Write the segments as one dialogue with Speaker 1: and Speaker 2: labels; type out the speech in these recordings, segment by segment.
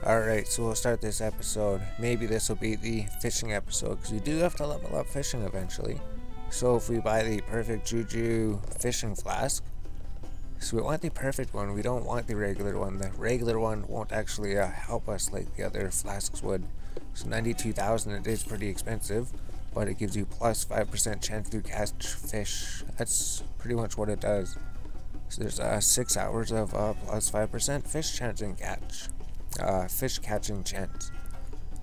Speaker 1: Alright, so we'll start this episode. Maybe this will be the fishing episode, because we do have to level up fishing eventually. So if we buy the perfect Juju fishing flask, so we want the perfect one, we don't want the regular one. The regular one won't actually help us like the other flasks would. So 92,000, it is pretty expensive, but it gives you plus 5% chance to catch fish. That's pretty much what it does. So there's 6 hours of plus 5% fish catching chance.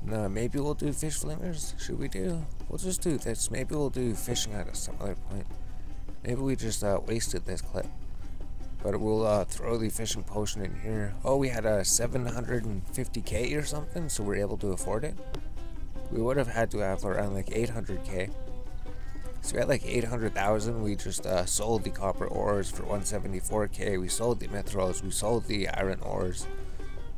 Speaker 1: No, maybe we'll do fish flingers. Should we do? We'll just do this. Maybe we'll do fishing at some other point. Maybe we just wasted this clip. But we'll throw the fishing potion in here. Oh, we had a 750k or something, so we're able to afford it. We would have had to have around like 800k. So we had like 800,000. We just sold the copper ores for 174k. We sold the mithrils. We sold the iron ores.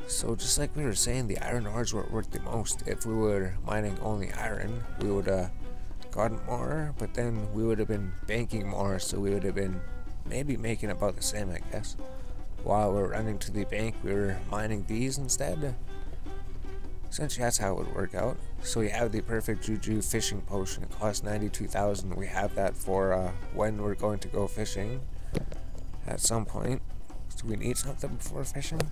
Speaker 1: So just like we were saying, the iron ores were worth the most. If we were mining only iron, we would have gotten more, but then we would have been banking more, so we would have been maybe making about the same, I guess. While we're running to the bank, we were mining these instead. Essentially, that's how it would work out. So we have the perfect Juju fishing potion. It costs 92,000. We have that for when we're going to go fishing at some point. So we need something before fishing.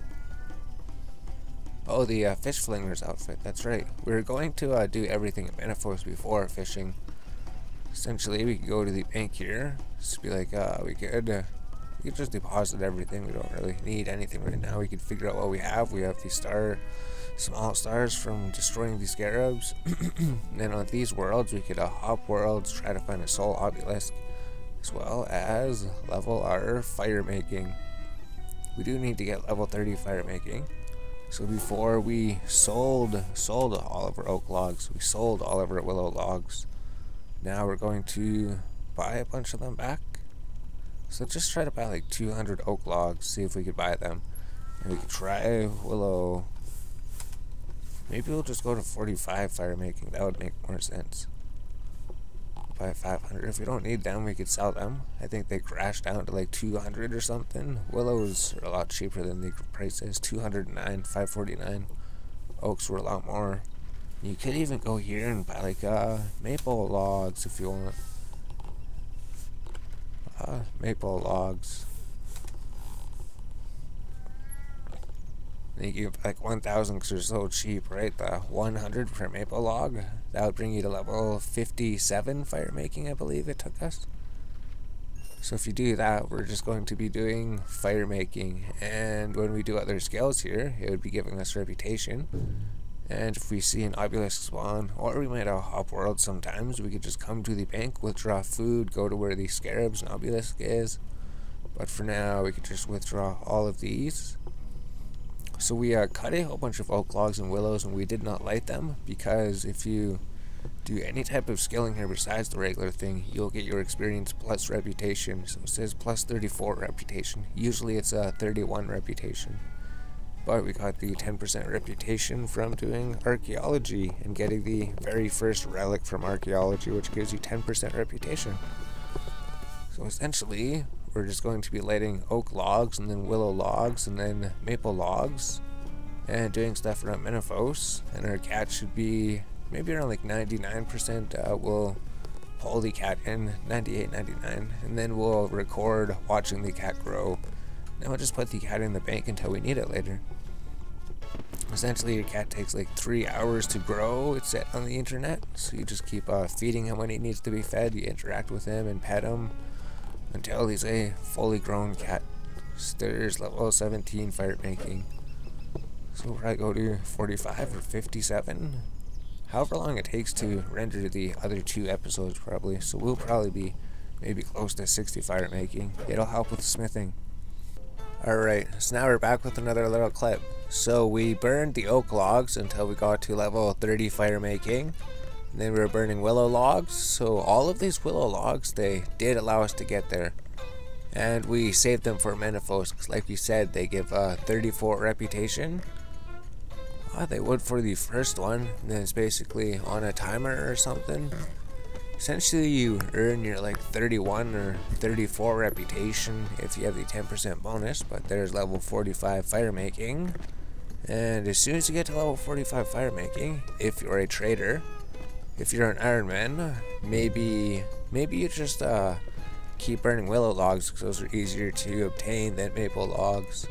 Speaker 1: Oh, the fish flinger's outfit. That's right. We were going to do everything in Menaphos before fishing. Essentially, we could go to the bank here. Just be like, we could just deposit everything. We don't really need anything right now. We could figure out what we have. We have the small stars from destroying the scarabs. And then on these worlds, we could hop worlds, try to find a soul obelisk, as well as level our firemaking. We do need to get level 30 firemaking. So before we sold all of our oak logs, we sold all of our willow logs. Now we're going to buy a bunch of them back. So just try to buy like 200 oak logs, see if we could buy them. And we could try willow. Maybe we'll just go to 45 firemaking, that would make more sense. Buy 500. If we don't need them, we could sell them. I think they crashed down to like 200 or something. Willows are a lot cheaper than the price is. 209, 549. Oaks were a lot more. You could even go here and buy like maple logs if you want. Maple logs. You give like 1,000 because they're so cheap, right? The 100 for maple log, that would bring you to level 57 firemaking, I believe it took us. So if you do that, we're just going to be doing firemaking, and when we do other skills here, it would be giving us reputation. And if we see an obelisk spawn, or we might have hop world sometimes, we could just come to the bank, withdraw food, go to where the scarabs and obelisk is. But for now, we could just withdraw all of these. So we cut a whole bunch of oak logs and willows, and we did not light them, because if you do any type of skilling here besides the regular thing, you'll get your experience plus reputation. So it says plus 34 reputation. Usually it's a 31 reputation. But we got the 10% reputation from doing archaeology and getting the very first relic from archaeology, which gives you 10% reputation. So essentially, we're just going to be lighting oak logs and then willow logs and then maple logs and doing stuff around Menaphos, and our cat should be maybe around like 99%. We'll pull the cat in 98, 99, and then we'll record watching the cat grow. Then we'll just put the cat in the bank until we need it later. Essentially, your cat takes like 3 hours to grow. It's set on the internet, so you just keep feeding him when he needs to be fed. You interact with him and pet him until he's a fully grown cat. There's level 17 firemaking. So we'll probably go to 45 or 57. However long it takes to render the other 2 episodes probably. So we'll probably be maybe close to 60 firemaking. It'll help with smithing. Alright, so now we're back with another little clip. So we burned the oak logs until we got to level 30 firemaking. And then we were burning willow logs, so all of these willow logs, they did allow us to get there. And we saved them for Menaphos, because like we said, they give 34 reputation. They would for the first one, and then it's basically on a timer or something. Essentially, you earn your like 31 or 34 reputation if you have the 10% bonus, but there's level 45 firemaking. And as soon as you get to level 45 firemaking, if you're a trader, if you're an Iron Man, maybe you just keep burning willow logs because those are easier to obtain than maple logs.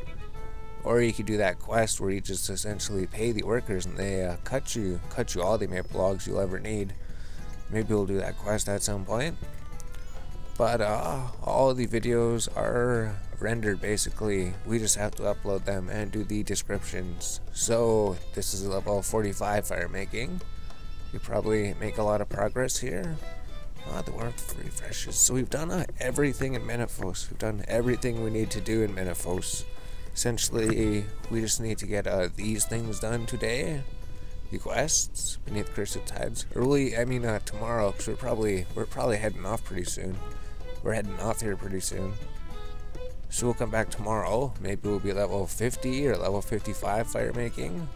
Speaker 1: Or you could do that quest where you just essentially pay the workers and they cut you all the maple logs you'll ever need. Maybe we'll do that quest at some point. But all the videos are rendered basically. We just have to upload them and do the descriptions. So this is level 45 firemaking. You probably make a lot of progress here. The warmth refreshes. So we've done everything in Menaphos. We've done everything we need to do in Menaphos. Essentially, we just need to get these things done today. The quests beneath cursed tides. Early, I mean tomorrow, because we're probably heading off pretty soon. We're heading off here pretty soon. So we'll come back tomorrow. Maybe we'll be level 50 or level 55 firemaking.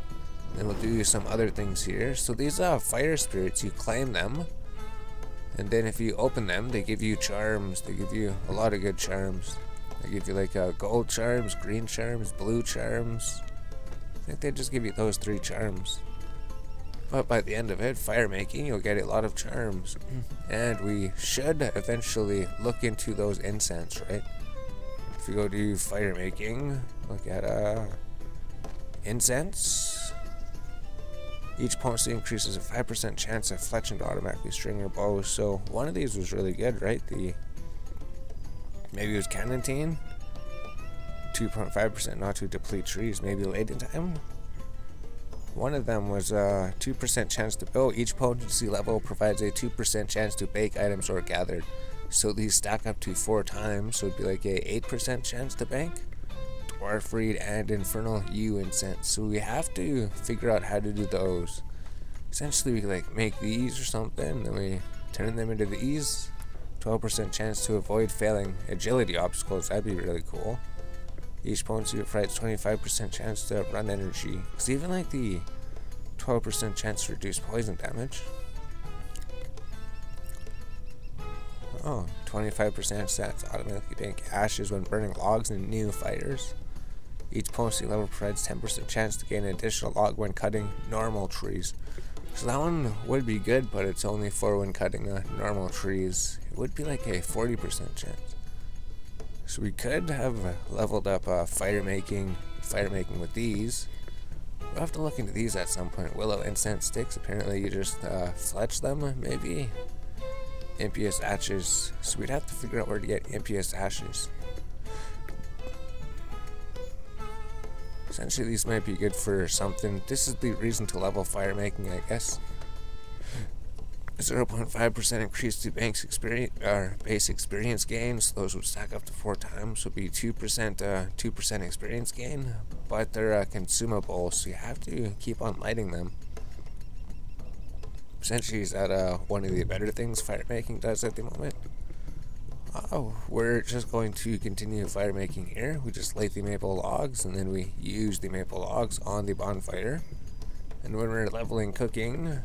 Speaker 1: Then we'll do some other things here. So these fire spirits, you claim them. And then if you open them, they give you charms. They give you a lot of good charms. They give you like gold charms, green charms, blue charms. I think they just give you those 3 charms. But by the end of it, firemaking, you'll get a lot of charms. And we should eventually look into those incense, right? If you go to firemaking, look at incense. Each potency increases a 5% chance of fletching to automatically string your bow. So one of these was really good, right? Maybe it was Canantine. 2.5% not to deplete trees. Maybe late in time. One of them was 2% chance to build. Each potency level provides a 2% chance to bake items or gathered. So these stack up to 4 times. So it'd be like a 8% chance to bake. Dwarf Reed and Infernal Yew incense. So we have to figure out how to do those. Essentially, we could like make these or something. Then we turn them into these. 12% chance to avoid failing agility obstacles. That'd be really cool. Each potency provides 25% chance to run energy. Because even like the 12% chance to reduce poison damage. Oh, 25% chance to automatically bank ashes when burning logs in new fires. Each potency level provides 10% chance to gain an additional log when cutting normal trees. So that one would be good, but it's only for when cutting normal trees. It would be like a 40% chance. So we could have leveled up firemaking with these. We'll have to look into these at some point. Willow incense sticks. Apparently you just fletch them, maybe. Impious ashes. So we'd have to figure out where to get impious ashes. Essentially, these might be good for something. This is the reason to level firemaking, I guess. 0.5% increase to base experience gains. Those would stack up to 4 times. Would be 2% experience gain, but they're consumable, so you have to keep on lighting them. Essentially, is that one of the better things firemaking does at the moment? Oh, we're just going to continue firemaking here. We just light the maple logs, and then we use the maple logs on the bonfire. And when we're leveling cooking,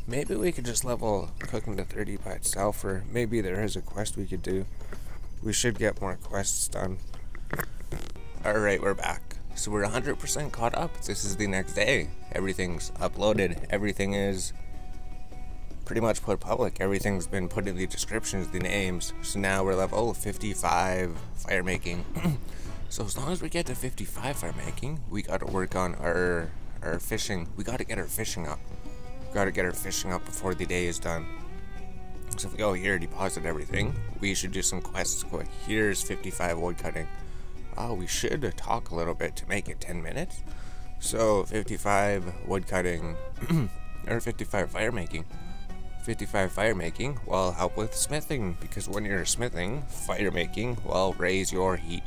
Speaker 1: maybe we could just level cooking to 30 by itself, or maybe there is a quest we could do. We should get more quests done. Alright, we're back. So we're 100% caught up. This is the next day. Everything's uploaded. Everything is pretty much put public. Everything's been put in the descriptions, the names. So now we're level 55 firemaking. So as long as we get to 55 firemaking, we gotta work on our fishing. We gotta get our fishing up. We gotta get our fishing up before the day is done. So if we go here, deposit everything, we should do some quests quick. Here's 55 wood cutting. We should talk a little bit to make it 10 minutes. So 55 wood cutting, or 55 firemaking. 55 firemaking will help with smithing, because when you're smithing, firemaking will raise your heat.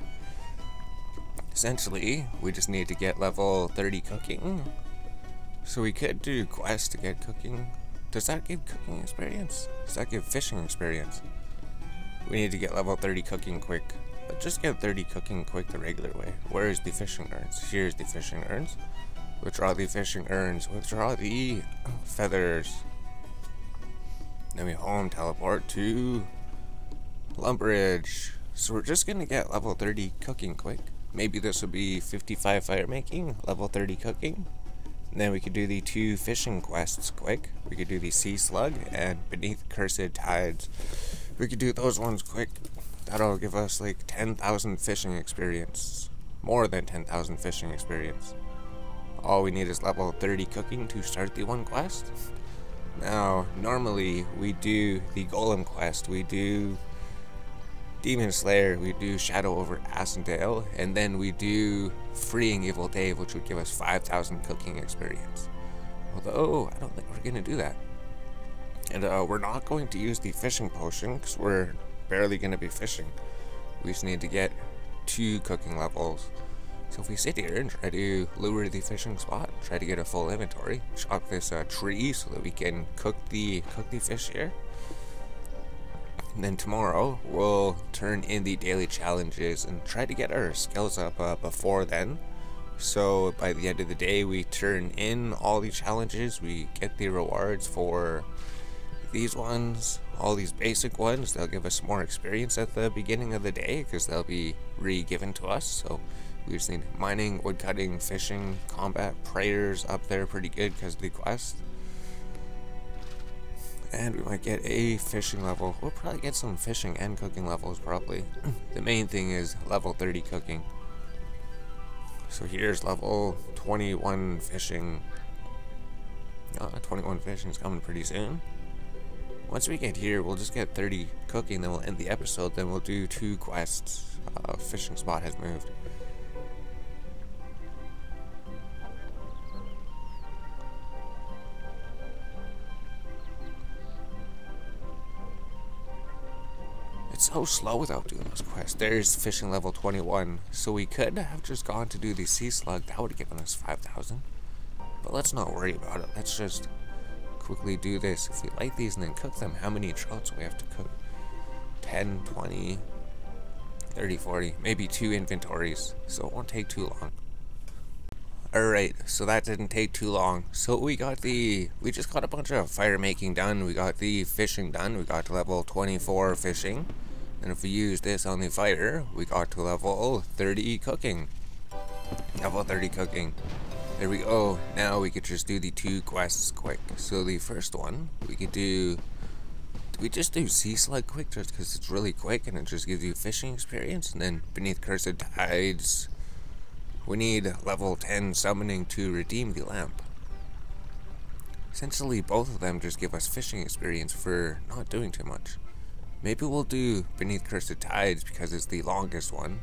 Speaker 1: Essentially, we just need to get level 30 cooking. So we could do quests to get cooking. Does that give cooking experience? Does that give fishing experience? We need to get level 30 cooking quick. But just get 30 cooking quick the regular way. Where is the fishing urns? Here's the fishing urns. Withdraw the fishing urns. Withdraw the feathers. Then we home teleport to Lumberage. So we're just gonna get level 30 cooking quick. maybe this will be 55 firemaking, level 30 cooking. And then we could do the 2 fishing quests quick. We could do the sea slug and beneath cursed tides. We could do those ones quick. That'll give us like 10,000 fishing experience. More than 10,000 fishing experience. All we need is level 30 cooking to start the one quest. Now, normally we do the golem quest, we do Demon Slayer, we do Shadow over Asendale, and then we do Freeing Evil Dave, which would give us 5,000 cooking experience. Although, I don't think we're going to do that. And we're not going to use the fishing potion, because we're barely going to be fishing. We just need to get 2 cooking levels. So if we sit here and try to lure the fishing spot, try to get a full inventory, chop this tree so that we can cook the fish here. And then tomorrow we'll turn in the daily challenges and try to get our skills up before then. So by the end of the day we turn in all the challenges, we get the rewards for these ones, all these basic ones. They'll give us more experience at the beginning of the day because they'll be re-given to us. So we just need mining, woodcutting, fishing, combat, prayers up there pretty good because of the quest. And we might get a fishing level. We'll probably get some fishing and cooking levels probably. The main thing is level 30 cooking. So here's level 21 fishing. 21 fishing is coming pretty soon. Once we get here, we'll just get 30 cooking, then we'll end the episode, then we'll do 2 quests. Fishing spot has moved. It's so slow without doing those quests. There's fishing level 21, so we could have just gone to do the sea slug. That would have given us 5,000. But let's not worry about it. Let's just quickly do this. If we light these and then cook them, how many trouts do we have to cook? 10, 20, 30, 40, maybe 2 inventories. So it won't take too long. Alright, so that didn't take too long. So we just got a bunch of firemaking done. We got the fishing done. We got to level 24 fishing. And if we use this on the fire, we got to level 30 cooking. Level 30 cooking. There we go. Now we could just do the 2 quests quick. So the first one, we could do we just do Sea Slug quick just because it's really quick and it just gives you fishing experience. And then Beneath Cursed Tides, we need level 10 summoning to redeem the lamp. Essentially both of them just give us fishing experience for not doing too much. Maybe we'll do Beneath Cursed Tides because it's the longest one.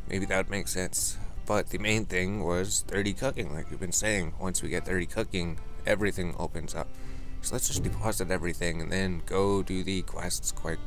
Speaker 1: Maybe that would make sense. But the main thing was 30 cooking, like we've been saying. Once we get 30 cooking, everything opens up. So let's just deposit everything and then go do the quests quick.